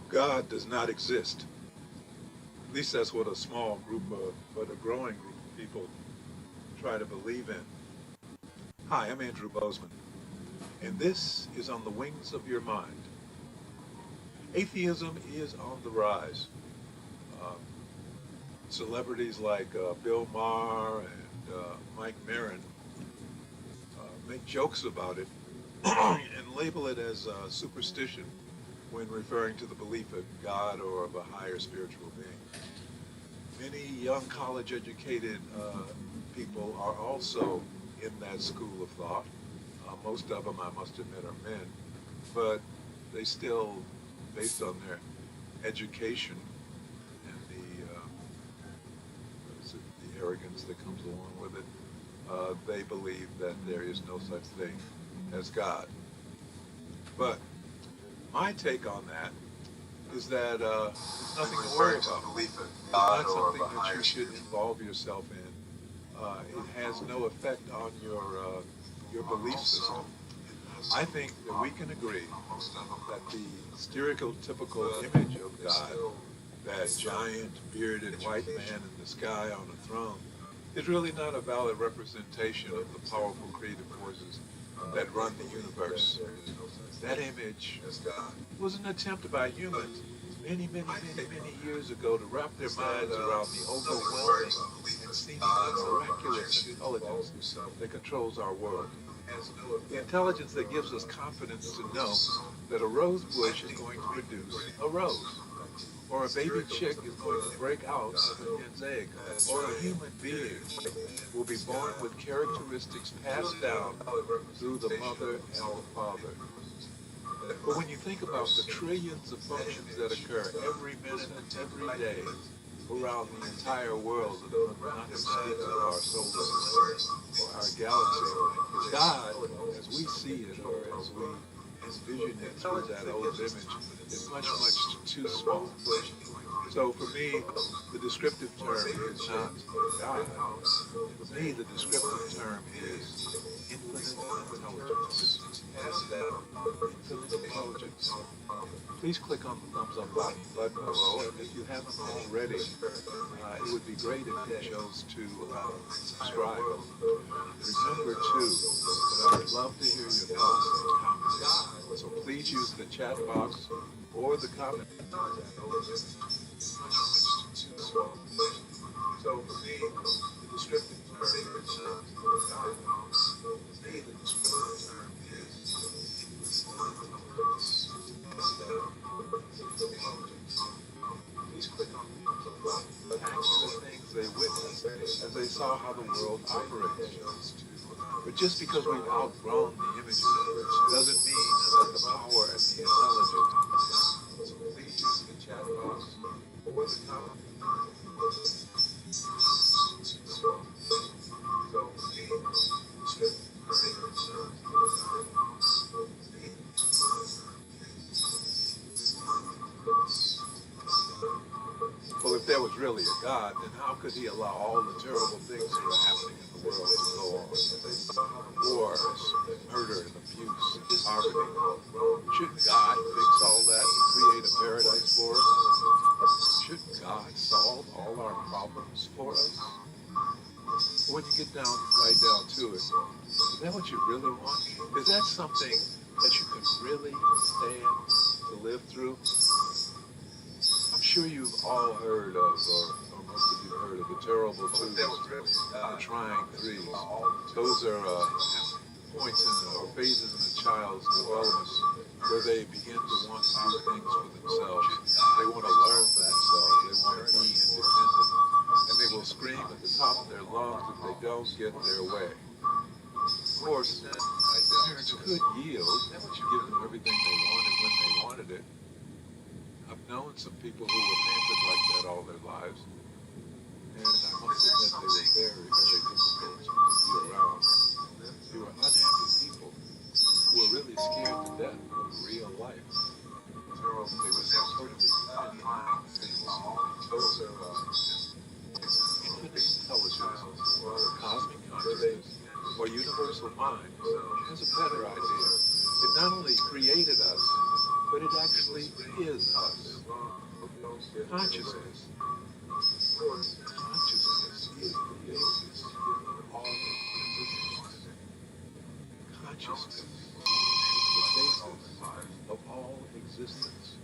God does not exist. At least that's what a small group but a growing group of people try to believe in. Hi, I'm Andrew Bozeman, and this is On the Wings of Your Mind. Atheism is on the rise. Celebrities like Bill Maher and Mike Maron make jokes about it and label it as superstition when referring to the belief in God or of a higher spiritual being. Many young college-educated people are also in that school of thought. Most of them, I must admit, are men, but they still, based on their education and the arrogance that comes along with it, they believe that there is no such thing as God. But my take on that is that it's nothing to worry about. It's not something that you should involve yourself in. It has no effect on your belief system. I think that we can agree that the stereotypical image of God, that giant bearded white man in the sky on a throne, is really not a valid representation of the powerful creative forces that run the universe. That image was an attempt by humans many years ago to wrap their minds around the overwhelming and seemingly miraculous intelligence that controls our world. The intelligence that gives us confidence to know that a rose bush is going to produce a rose, or a baby chick is going to break out of a hen's egg, or a human being will be born with characteristics passed down through the mother and the father. But when you think about the trillions of functions that occur every minute and every day around the entire world, not to speak of our solar system or our galaxy, God, as we see it or as we envision it through that old image, is much too small. So for me, the descriptive term is not God. For me, the descriptive term is infinite intelligence. Infinite intelligence. Please click on the thumbs up button below, and if you haven't already, it would be great if you chose to subscribe. Remember too that I would love to hear your thoughts and comments. So please use the chat box or the comment. So for me, the descriptive term is God. For me, the descriptive term is please click on the spectacular things they witnessed as they saw how the world operates. But just because we've outgrown the images doesn't mean that the power and the intelligence. So please use the chat box or the comment. Well, if there was really a God, then how could he allow all the terrible things that are happening in the world to go on? Wars, murder and abuse and poverty. Shouldn't God fix all that and create a paradise for us? Shouldn't God solve all our problems for us? When you get right down to it, is that what you really want? Is that something that you can really stand to live through? I'm sure you've all heard of, or most of you heard of, the terrible twos, the trying threes. Those are points or phases in a child's development where they begin to want to do things for themselves. They want to learn for themselves. They want to be independent. And they will scream at the top of their lungs if they don't get their way. Of course, parents could yield, give them everything they wanted when they wanted it. I've known some people who were pampers like that all their lives, and I must admit they were very difficult to be around. They were unhappy people who were really scared to death of real life. They were so totally dependent. Those are infinite intelligence, or cosmic consciousness, or universal mind has a better idea. It not only created us, but it actually is us. Consciousness. Consciousness is the basis of all existence. Consciousness is the basis of all existence.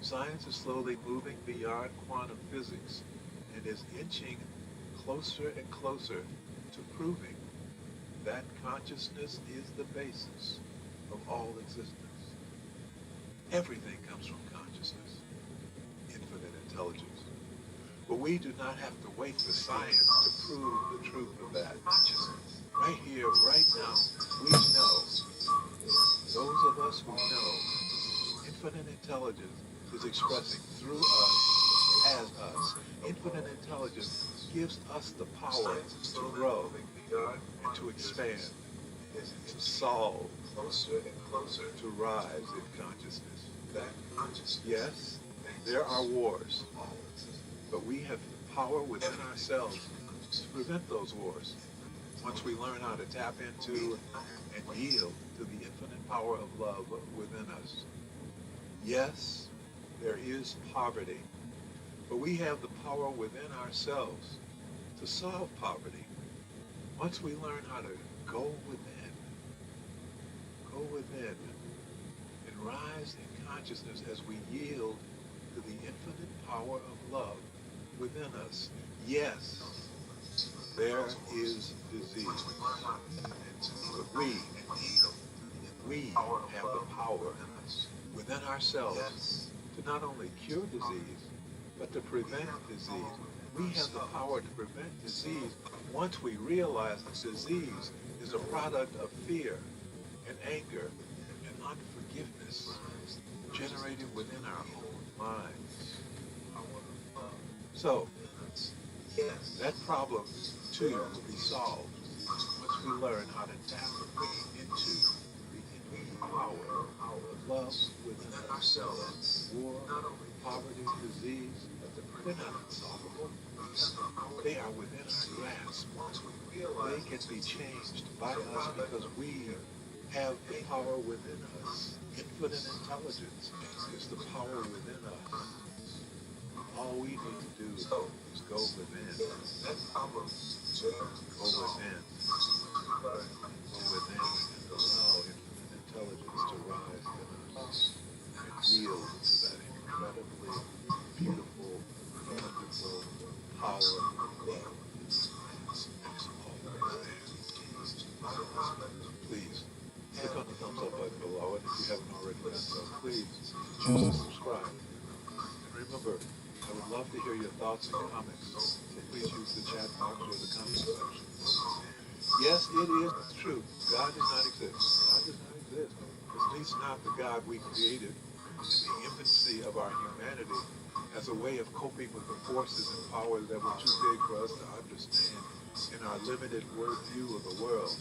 Science is slowly moving beyond quantum physics and is inching closer and closer to proving that consciousness is the basis of all existence. Everything comes from consciousness, infinite intelligence. But we do not have to wait for science to prove the truth of that. Right here, right now, we know, those of us who know, infinite intelligence is expressing through us, as us. Infinite intelligence gives us the power to grow and to expand, to solve, to rise in consciousness. Yes, there are wars, but we have the power within ourselves to prevent those wars once we learn how to tap into and yield to the infinite power of love within us. Yes, there is poverty, but we have the power within ourselves to solve poverty once we learn how to go within and rise in consciousness as we yield to the infinite power of love within us. Yes, there is disease, but we have the power within ourselves to not only cure disease, but to prevent disease. We have the power to prevent disease once we realize that disease is a product of fear and anger and unforgiveness generated within our own minds. So, that problem, too, will be solved once we learn how to tap into the infinite power of love within ourselves. War, poverty, disease, they're not unsolvable. They are within our grasp. They can be changed by us because we have the power within us. Infinite intelligence is the power within us. All we need to do is go within. Go within. Go within and allow infinite intelligence to rise in us and yield to that incredibly beautiful, wonderful power of love. Please, click on the thumbs up button below, and if you haven't already done so, please choose to subscribe. And remember, I would love to hear your thoughts and comments, so please use the chat box or the comment section. Yes, it is true. God does not exist. God does not exist. At least not the God we created in the infancy of our humanity as a way of coping with the forces and powers that were too big for us to understand in our limited worldview of the world.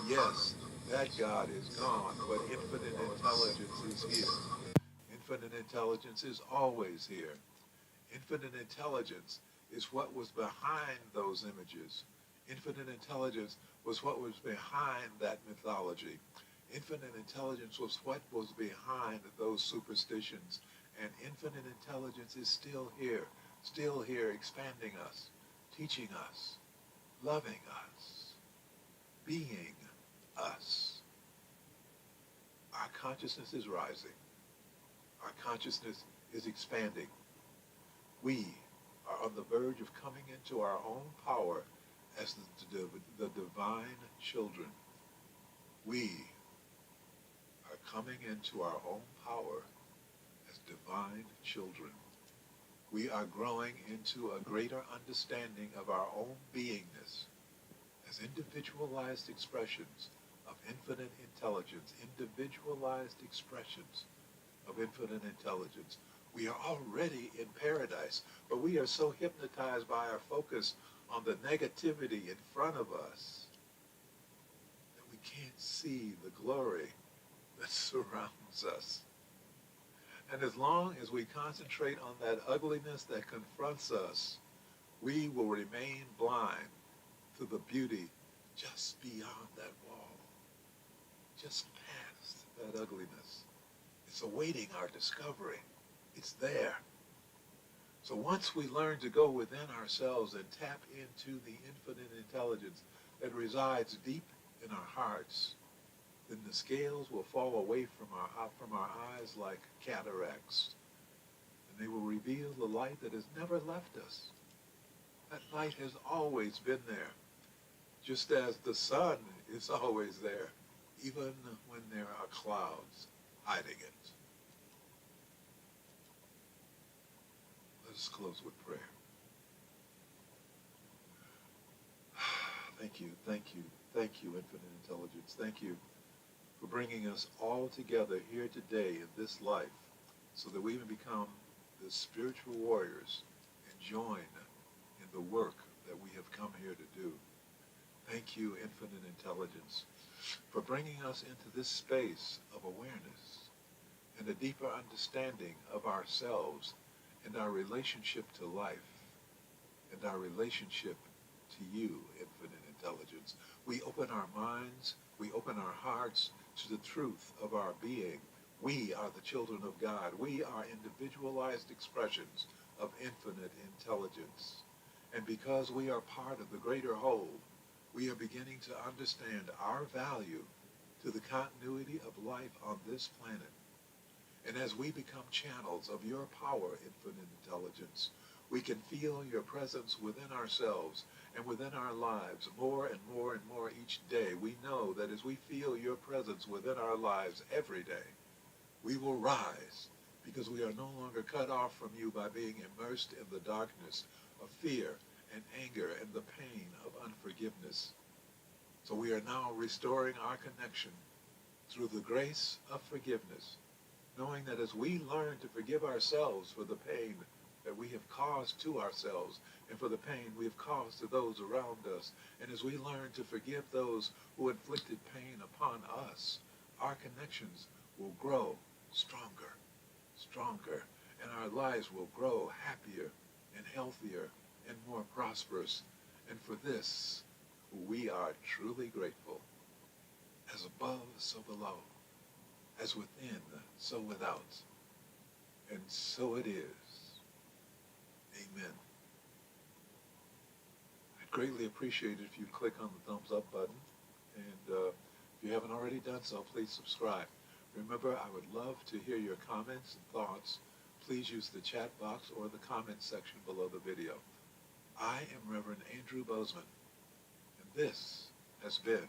Yes, that God is gone, but infinite intelligence is here. Infinite intelligence is always here. Infinite intelligence is what was behind those images. Infinite intelligence was what was behind that mythology. Infinite intelligence was what was behind those superstitions. And infinite intelligence is still here expanding us, teaching us, loving us, being us. Our consciousness is rising. Our consciousness is expanding. We are on the verge of coming into our own power as the divine children. We are coming into our own power as divine children. We are growing into a greater understanding of our own beingness as individualized expressions of infinite intelligence, individualized expressions of infinite intelligence. We are already in paradise, but we are so hypnotized by our focus on the negativity in front of us that we can't see the glory that surrounds us. And as long as we concentrate on that ugliness that confronts us, we will remain blind to the beauty just beyond that wall, just past that ugliness. It's awaiting our discovery. It's there. So once we learn to go within ourselves and tap into the infinite intelligence that resides deep in our hearts, then the scales will fall away from our eyes like cataracts, and they will reveal the light that has never left us. That light has always been there, just as the sun is always there, even when there are clouds hiding it. Let us close with prayer. Thank you, thank you, thank you, infinite intelligence. Thank you for bringing us all together here today in this life so that we can become the spiritual warriors and join in the work that we have come here to do. Thank you, infinite intelligence, for bringing us into this space of awareness and a deeper understanding of ourselves and our relationship to life and our relationship to you, infinite intelligence. We open our minds, we open our hearts to the truth of our being. We are the children of God. We are individualized expressions of infinite intelligence. And because we are part of the greater whole, we are beginning to understand our value to the continuity of life on this planet. And as we become channels of your power, infinite intelligence, we can feel your presence within ourselves and within our lives more and more and more each day. We know that as we feel your presence within our lives every day, we will rise because we are no longer cut off from you by being immersed in the darkness of fear and anger and the pain of unforgiveness. So we are now restoring our connection through the grace of forgiveness, knowing that as we learn to forgive ourselves for the pain that we have caused to ourselves and for the pain we have caused to those around us, and as we learn to forgive those who inflicted pain upon us, our connections will grow stronger, stronger, and our lives will grow happier and healthier and more prosperous. And for this, we are truly grateful. As above, so below. As within, so without. And so it is. Amen. I'd greatly appreciate it if you click on the thumbs up button. And if you haven't already done so, please subscribe. Remember, I would love to hear your comments and thoughts. Please use the chat box or the comment section below the video. I am Reverend Andrew Bozeman, and this has been